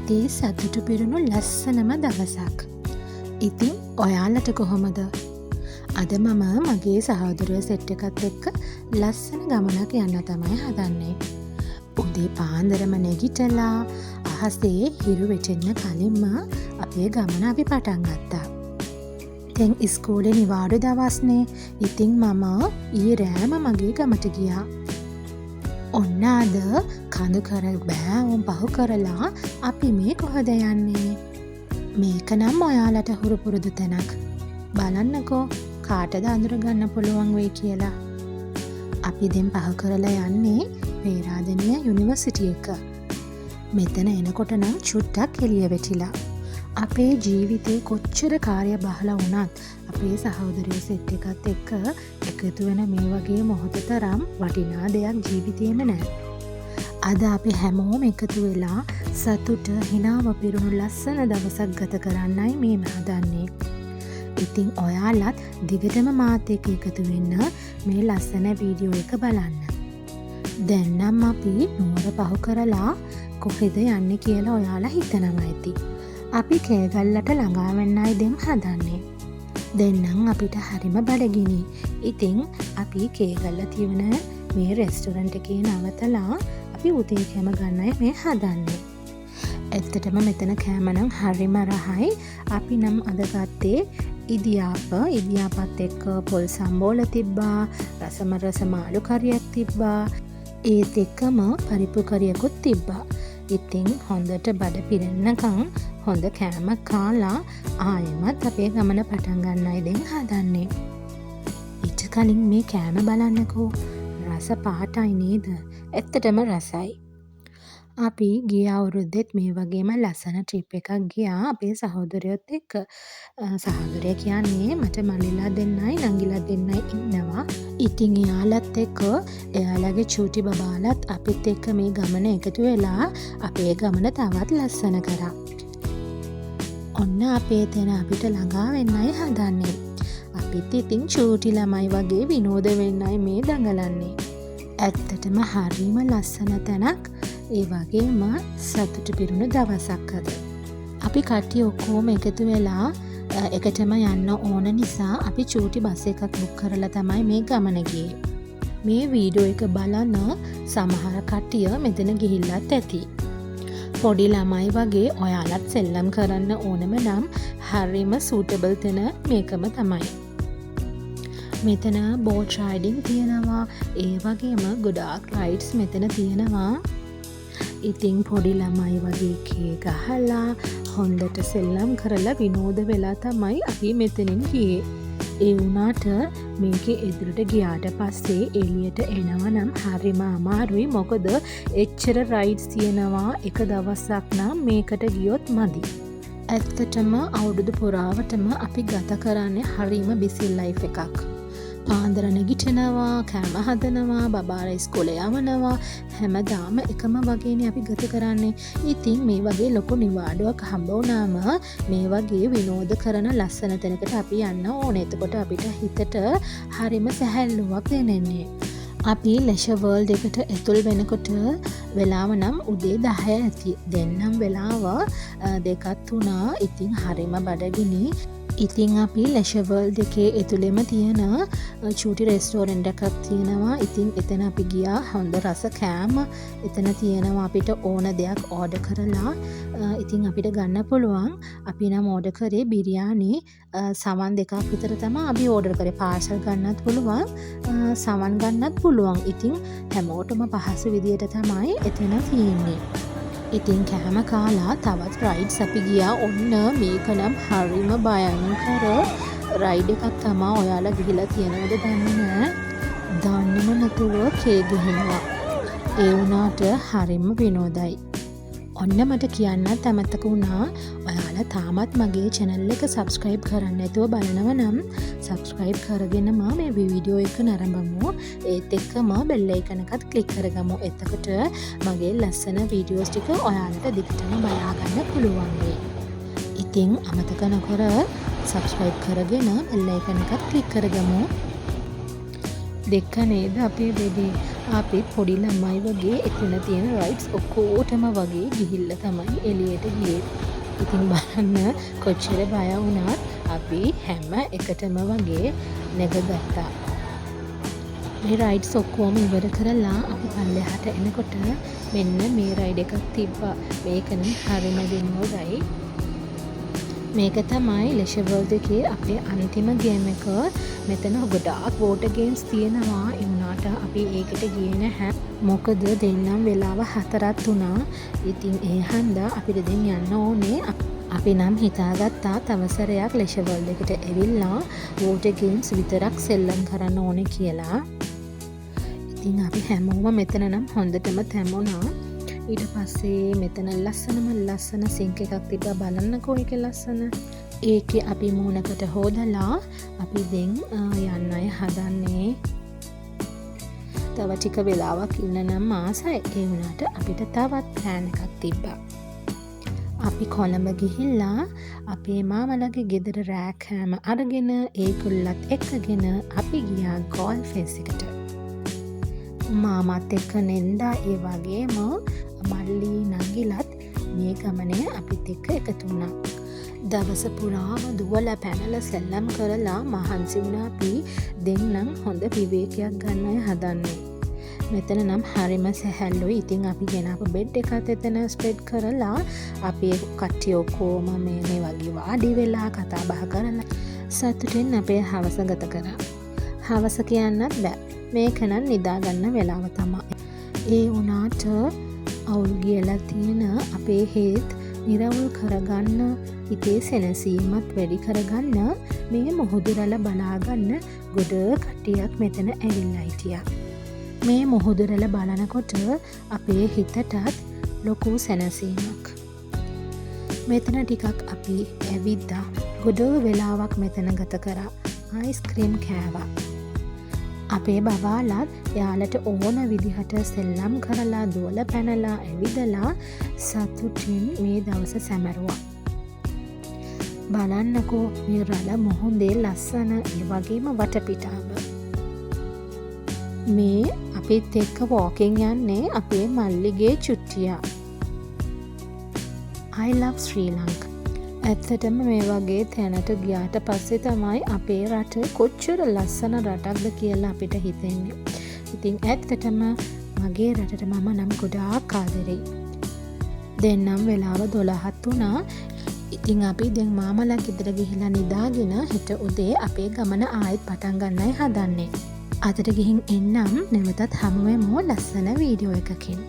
හිතේ සතුටු පිරුණු ලස්සනම දවසක්. ඉතින් ඔයාලට කොහොමද? අද මම මගේ සහෝදරයෝ සෙට් එකත් එක්ක ලස්සන ගමනක් යන්න තමයි හදන්නේ. උදේ පාන්දරම නැගිටලා අහසේ හිරු වැටෙන්න කලින්ම අපේ ගමන අපි පටන් ගත්තා. දැන් ඉස්කෝලේ නිවාඩු දවස්නේ. ඉතින් මම ඊ රෑම මගේ ගමට ගියා. ඔන්න අද කඳු කර බෑවුම් පහු කරලා අපි මේ කොහොද යන්නේ? මේක නම් ඔයාලට හුරු පුරුදු තැනක්. බලන්නකෝ කාටද අඳුරගන්න පුළුවන් වෙයි කියලා. අපි දැන් පහු කරලා යන්නේ පේරාදෙණිය යුනිවර්සිටි එක. මෙතන එනකොට නම් චුට්ටක් එළිය වැටිලා. අපේ ජීවිතේ කොච්චර කාර්යබහුල වුණත් අපේ සහෝදරයෝ සෙට් එකත් එක්ක එකතු වෙන මේ වගේ මොහොත තරම් වටිනා දෙයක් ජීවිතේම නැහැ. අද අපි හැමෝම එකතු වෙලා සතුට හිනාව පිරුණු ලස්සන දවසක් ගත කරන්නයි මේ හදන්නේ. ඉතින් ඔයාලත් දිගටම මාත් එක්ක එකතු වෙන්න මේ ලස්සන වීඩියෝ එක බලන්න. දැන් නම් අපි නුවර පහු කරලා කොහෙද යන්නේ කියලා ඔයාලා හිතනවා ඇති. අපි කෑගල්ලට ළඟා වෙන්නයි දැන් හදන්නේ. දැන් නම් අපිට හරිම බඩගිනි. ඉතින් අපි කෑගල්ල තියෙන මේ රෙස්ටොරන්ට් එකේ නවතලා අපි උදේ කෑම ගන්නයි මේ හදන්නේ. ඇත්තටම මෙතන කෑම නම් හරිම රහයි. අපි නම් අද ගත්තේ ඉදියාපත් එක්ක පොල් සම්බෝල තිබ්බා, රස මාළු කරියක් තිබ්බා, ඒත් එක්කම පරිප්පු කරියකුත් තිබ්බා. ඉතින් හොඳට බඩ පිරෙන්නකම් හොඳ කෑම කාලා ආයෙමත් අපේ ගමන පටන් ගන්නයි දැන් හදන්නේ. ඊට කලින් මේ කෑම බලන්නකෝ. රස පාටයි නේද? ඇත්තටම රසයි. අපි ගිය අවුරුද්දෙත් මේ වගේම ලස්සන ට්‍රිප් එකක් ගියා අපේ සහෝදරයොත් එක්ක. සහෝදරය කියන්නේ මට මල්ලිලා දෙන්නයි නංගිලා දෙන්නයි ඉන්නවා. ඉතින් එයාලත් එක්ක එයාලගේ චූටි බබාලත් අපිත් එක්ක මේ ගමන එකතු වෙලා අපේ ගමන තවත් ලස්සන කරා. ඔන්න අපේ තැන අපිට ළඟා වෙන්නයි හදන්නේ. අපිත් ඉතින් චූටි ළමයි වගේ විනෝද වෙන්නයි මේ දඟලන්නේ. ඇත්තටම හරිම ලස්සන තැනක්. ඒ වගේම සතුට පිරුණු දවසක් අද. අපි කට්ටිය ඔක්කොම එකතු වෙලා එකටම යන්න ඕන නිසා අපි චූටි බස් එකක් බුක් කරලා තමයි මේ ගමන ගියේ. මේ වීඩියෝ එක බලන සමහර කට්ටිය මෙතන ගිහිල්ලත් ඇති. පොඩි ළමයි වගේ ඔයාලත් සෙල්ලම් කරන්න ඕනම නම් හරිම සූටබල් තැන මේකම තමයි. මෙතන බෝට් රයිඩින් තියෙනවා. ඒ වගේම ගොඩාක් රයිඩ්ස් මෙතන තියෙනවා. ඉතින් පොඩි ළමයි වගේ කේ ගහලා හොඳට සෙල්ලම් කරලා විනෝද වෙලා තමයි අපි මෙතනින් ගියේ. ඒ වුණාට මේකේ එදුරට ගියාට පස්සේ එළියට එනවා නම් හරිම අමාරුයි. මොකද එච්චර රයිඩ්ස් තියෙනවා එක දවසක් නම් මේකට ගියොත් මදි. ඇත්තටම අවුරුදු පුරාවටම අපි ගත කරන්නේ හරිම බිසි ලයිෆ් එකක්. පාන්දර නැගිටිනවා, කෑම හදනවා, බබාලා ඉස්කෝලේ යවනවා, හැමදාම එකම වගේනේ අපි ගත කරන්නේ. ඉතින් මේ වගේ ලොකු නිවාඩුවක් හම්බ වුණාම මේ වගේ විනෝද කරන ලස්සන තැනකට අපි යන්න ඕනේ. එතකොට අපිට හිතට හරිම සැහැල්ලුවක් දැනෙන්නේ. අපි ලෙෂර් වර්ල්ඩ් එකට ඇතුල් වෙනකොට වෙලාව නම් උදේ 10 ඇති. දැන් නම් වෙලාව 2:03. ඉතින් හරිම බඩගිනි. ඉතින් අපි ලෙෂර් වර්ල්ඩ් එකේ ඇතුළෙම තියෙන චූටි රෙස්ටෝරන්ට් එකක් තියෙනවා. ඉතින් එතන අපි ගියා. හොඳ රස කෑම එතන තියෙනවා. අපිට ඕන දෙයක් ඕඩර් කරලා ඉතින් අපිට ගන්න පුළුවන්. අපි නම් ඕඩර් කරේ බිරියානි සවන් 2ක් විතර තමයි අපි ඕඩර් කරේ. පාර්සල් ගන්නත් පුළුවන්, සවන් ගන්නත් පුළුවන්. ඉතින් හැමෝටම පහසු විදියට තමයි එතන තියෙන්නේ. ඉතින් කෑම කාලා තවත් රයිඩ්ස් අපි ගියා. ඔන්න මේක නම් හරිම භයංකර රයිඩ් එකක් තමයි. ඔයාලා ගිහිලා තියෙනවද දන්නේ නැහැ. දන්නේම නැතුව කේ ගහනවා. ඒ වුණාට හරිම විනෝදයි. ඔන්න මට කියන්නත් අමතක වුණා. ඔයාලා තාමත් මගේ channel එක subscribe කරන්න නැතුව බලනව නම් subscribe කරගෙනම මේ වීඩියෝ එක නරඹමු. ඒත් එක්කම bell icon එකත් click කරගමු. එතකොට මගේ ලස්සන වීඩියෝස් ටික ඔයාලට දිගටම බලා ගන්න පුළුවන් වෙයි. ඉතින් අමතක නොකර subscribe කරගෙන bell icon එකත් click කරගමු. දෙක නේද අපේ බේබී. අපි පොඩි ළමයි වගේ එතන තියෙන රයිඩ්ස් ඔක්කොටම වගේ ගිහිල්ලා තමයි එළියට ගියේ. ඉතින් බලන්න කොච්චර බය වුණත් අපි හැම එකටම වගේ නැගගත්තා. මේ රයිඩ්ස් ඔක්කොම ඉවර කරලා අපි පල්ලෙහාට එනකොට මෙන්න මේ රයිඩ් එකක් තිබ්බා. මේකනේ හරිම විනෝදයි. මේක තමයි ලෙෂර් වර්ල්ඩ් එකේ අපේ අන්තිම ගේම් එක. මෙතන ගොඩාක් වෝටර් ගේම්ස් තියෙනවා. ඒ වුණාට අපි ඒකට ගියේ නැහැ. මොකද දෙන්නම් වෙලාව 4ක් වුණා. ඉතින් ඒ හන්දා අපිට දැන් යන්න ඕනේ. අපි නම් හිතාගත්තා තව සැරයක් ලෙෂර් වර්ල්ඩ් එකට ඇවිල්ලා වෝටර් ගේම්ස් විතරක් සෙල්ලම් කරන්න ඕනේ කියලා. ඉතින් අපි හැමෝම මෙතන නම් හොඳටම තැමුණා. ඊට පස්සේ මෙතන ලස්සන සිංක් එකක් තිබ්බා. බලන්නකෝ ඒක ලස්සන. ඒකේ අපි මූණකට හොදලා අපි දැන් යන්නයි හදන්නේ. තව ටික වෙලාවක් ඉන්න නම් ආසයි. ඒ වුණාට අපිට තවත් ප්ලෑන් එකක් තිබ්බා. අපි කොළඹ ගිහිල්ලා අපේ මාමලගේ ගෙදර රෑ කෑම අරගෙන ඒගොල්ලත් එක්කගෙන අපි ගියා ගෝල්ෆ් එකට. මාමත් එක්ක නෙන්දා ඒ වගේම මල්ලි නංගිලත් මේ ගමනේ අපිත් එක්ක එකතු වුණා. දවස පුරාම දුවලා පැනලා සෙල්ලම් කරලා මහන්සි වුණා. අපි දෙන්නම් හොඳ විවේකයක් ගන්නයි හදන්නේ. මෙතන නම් හරිම සැහැල්ලුයි. ඉතින් අපි ගෙනාපු බෙඩ් එකත් එතන ස්ප්‍රෙඩ් කරලා අපි කට්ටිය ඔක්කොම මේ වගේ වාඩි වෙලා කතා බහ කරලා සතුටින් අපේ හවස ගත කරා. හවස කියන්නත් බෑ. මේක නම් නිදා ගන්න වෙලාව තමයි. ඒ වුණාට අවුල් ගියලා තියෙන අපේ හේත් නිරවුල් කරගන්න, හිතේ සැනසීමත් වැඩි කරගන්න මේ මුහුදුරල බලාගන්න ගොඩ කට්ටියක් මෙතන ඇවිල්ලා හිටියා. මේ මුහුදුරල බලනකොට අපේ හිතටත් ලොකු සැනසීමක්. මෙතන ටිකක් අපි ඇවිද්දා. ගොඩ වෙලාවක් මෙතන ගත කරා. අයිස්ක්‍රීම් කෑවා. අපේ බබාලත් යාලට ඕන විදිහට සෙල්ලම් කරලා දුවල පැනලා ඇවිදලා සතුටින් මේ දවස සැමරුවා. බලන්නකෝ මේ රළ මුහුදේ ලස්සන ඒ වගේම වටපිටාව. මේ අපිත් එක්ක වෝකින් යන්නේ අපේ මල්ලිගේ චුට්ටියා. I love Sri Lanka. ඇත්තටම මේ වගේ තැනට ගියාට පස්සේ තමයි අපේ රට කොච්චර ලස්සන රටක්ද කියලා අපිට හිතෙන්නේ. ඉතින් ඇත්තටම මගේ රටට මම නම් ගොඩාක් ආදරෙයි. දෙන්නම් වෙලාව 12ක් වුණා. ඉතින් අපි දැන් මාමලා ගෙදර ගිහිලා නිදාගෙන හෙට උදේ අපේ ගමන ආයෙත් පටන් ගන්නයි හදන්නේ. අදට ගිහින් එන්නම්. නැවතත් හමු වෙමු ලස්සන වීඩියෝ එකකින්.